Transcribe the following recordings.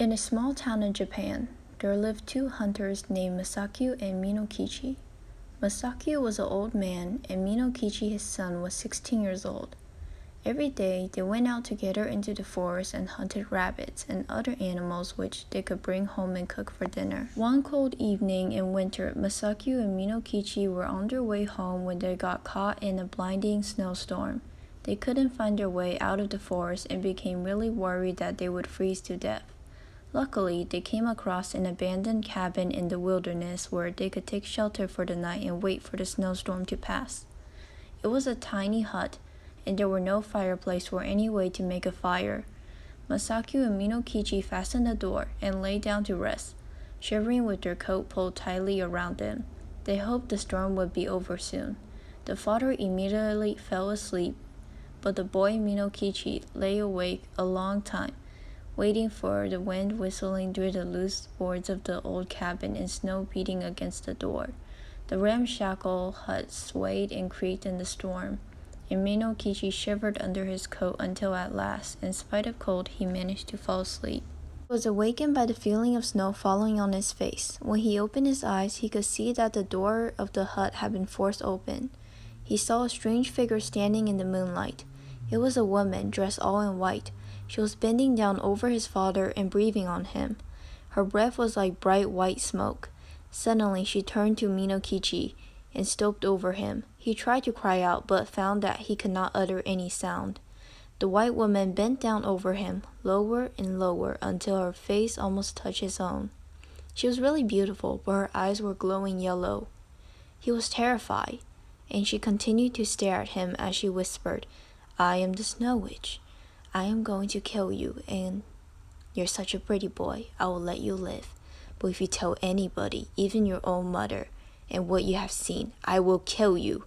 In a small town in Japan, there lived two hunters named Masakyu and Minokichi. Masakyu was an old man, and Minokichi, his son, was 16 years old. Every day, they went out together into the forest and hunted rabbits and other animals which they could bring home and cook for dinner. One cold evening in winter, Masakyu and Minokichi were on their way home when they got caught in a blinding snowstorm. They couldn't find their way out of the forest and became really worried that they would freeze to death. Luckily, they came across an abandoned cabin in the wilderness where they could take shelter for the night and wait for the snowstorm to pass. It was a tiny hut, and there were no fireplace or any way to make a fire. Masakyu and Minokichi fastened the door and lay down to rest, shivering with their coat pulled tightly around them. They hoped the storm would be over soon. The father immediately fell asleep, but the boy Minokichi lay awake a long time, waiting for the wind whistling through the loose boards of the old cabin and snow beating against the door. The ramshackle hut swayed and creaked in the storm, and Minokichi shivered under his coat until at last, in spite of cold, he managed to fall asleep. He was awakened by the feeling of snow falling on his face. When he opened his eyes, he could see that the door of the hut had been forced open. He saw a strange figure standing in the moonlight. It was a woman dressed all in white. She was bending down over his father and breathing on him. Her breath was like bright white smoke. Suddenly, she turned to Minokichi and stooped over him. He tried to cry out, but found that he could not utter any sound. The white woman bent down over him, lower and lower, until her face almost touched his own. She was really beautiful, but her eyes were glowing yellow. He was terrified, and she continued to stare at him as she whispered, "I am the Snow Witch. I am going to kill you, and you're such a pretty boy. I will let you live. But if you tell anybody, even your own mother, and what you have seen, I will kill you.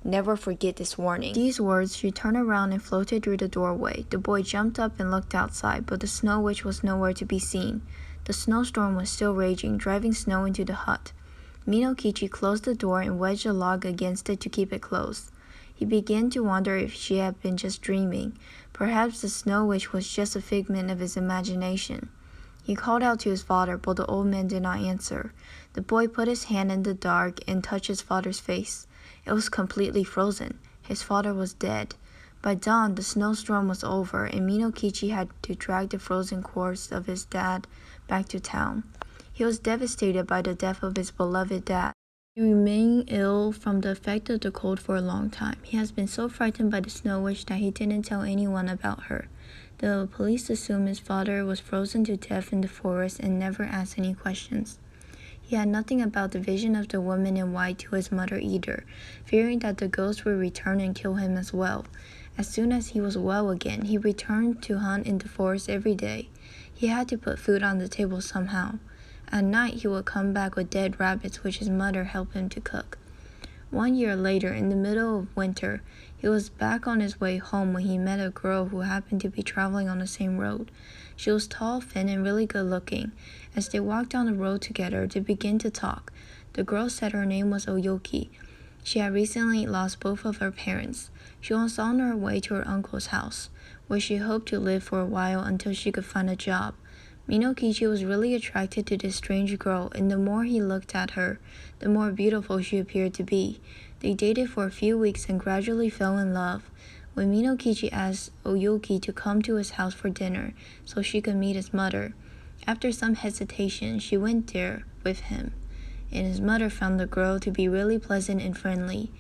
Never forget this warning." These words, she turned around and floated through the doorway. The boy jumped up and looked outside, but the Snow Witch was nowhere to be seen. The snowstorm was still raging, driving snow into the hut. Minokichi closed the door and wedged a log against it to keep it closed. He began to wonder if she had been just dreaming. Perhaps the Snow Witch was just a figment of his imagination. He called out to his father, but the old man did not answer. The boy put his hand in the dark and touched his father's face. It was completely frozen. His father was dead. By dawn, the snowstorm was over, and Minokichi had to drag the frozen corpse of his dad back to town. He was devastated by the death of his beloved dad. He remained ill from the effect of the cold for a long time. He has been so frightened by the Snow Witch that he didn't tell anyone about her. The police assumed his father was frozen to death in the forest and never asked any questions. He had nothing about the vision of the woman in white to his mother either, fearing that the ghost would return and kill him as well. As soon as he was well again, he returned to hunt in the forest every day. He had to put food on the table somehow. At night, he would come back with dead rabbits which his mother helped him to cook. 1 year later, in the middle of winter, he was back on his way home when he met a girl who happened to be traveling on the same road. She was tall, thin, and really good looking. As they walked down the road together, they began to talk. The girl said her name was Oyoki. She had recently lost both of her parents. She was on her way to her uncle's house, where she hoped to live for a while until she could find a job. Minokichi was really attracted to this strange girl, and the more he looked at her, the more beautiful she appeared to be. They dated for a few weeks and gradually fell in love. When Minokichi asked Oyoki to come to his house for dinner so she could meet his mother, after some hesitation, she went there with him, and his mother found the girl to be really pleasant and friendly.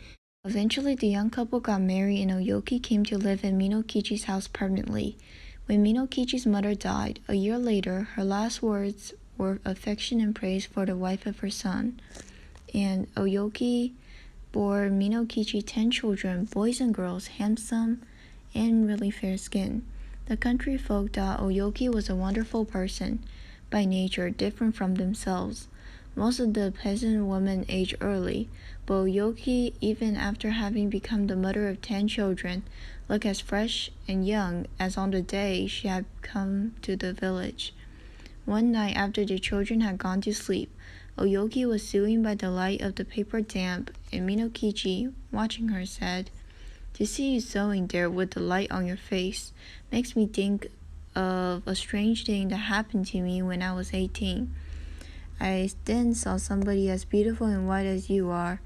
Eventually, the young couple got married, and Oyoki came to live in Minokichi's house permanently. When Minokichi's mother died, a year later, her last words were affection and praise for the wife of her son. And Oyoki bore Minokichi 10 children, boys and girls, handsome and really fair skin. The country folk thought Oyoki was a wonderful person, by nature different from themselves. Most of the peasant women aged early, but Oyoki, even after having become the mother of 10 children, looked as fresh and young as on the day she had come to the village. One night after the children had gone to sleep, Oyoki was sewing by the light of the paper lamp, and Minokichi, watching her, said, "To see you sewing there with the light on your face makes me think of a strange thing that happened to me when I was 18. I then saw somebody as beautiful and white as you are.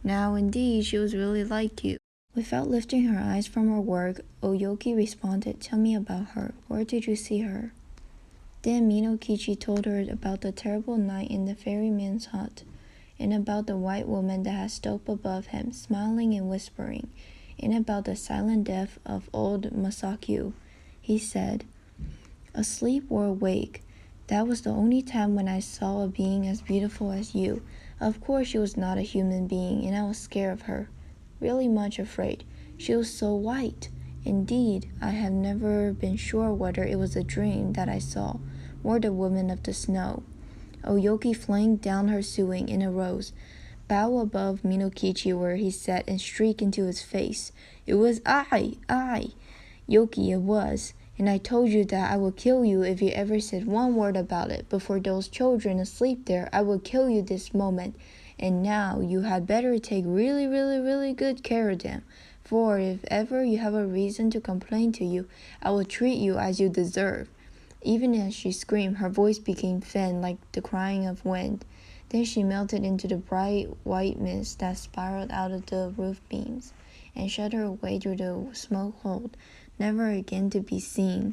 Now, indeed, she was really like you." Without lifting her eyes from her work, Oyoki responded, "Tell me about her. Where did you see her?" Then Minokichi told her about the terrible night in the ferryman's hut, and about the white woman that had stood above him, smiling and whispering, and about the silent death of old Masakyu. He said, "Asleep or awake, that was the only time when I saw a being as beautiful as you. Of course she was not a human being, and I was scared of her, really much afraid. She was so white. Indeed, I have never been sure whether it was a dream that I saw, or the woman of the snow." Oyoki flung down her sewing and arose, bowed above Minokichi where he sat, and shrieked into his face, "It was I! Yoki, it was. And I told you that I would kill you if you ever said one word about it. But for those children asleep there, I would kill you this moment. And now you had better take really good care of them. For if ever you have a reason to complain to you, I will treat you as you deserve." Even as she screamed, her voice became thin like the crying of wind. Then she melted into the bright white mist that spiraled out of the roof beams, and shut her away through the smoke hole, never again to be seen.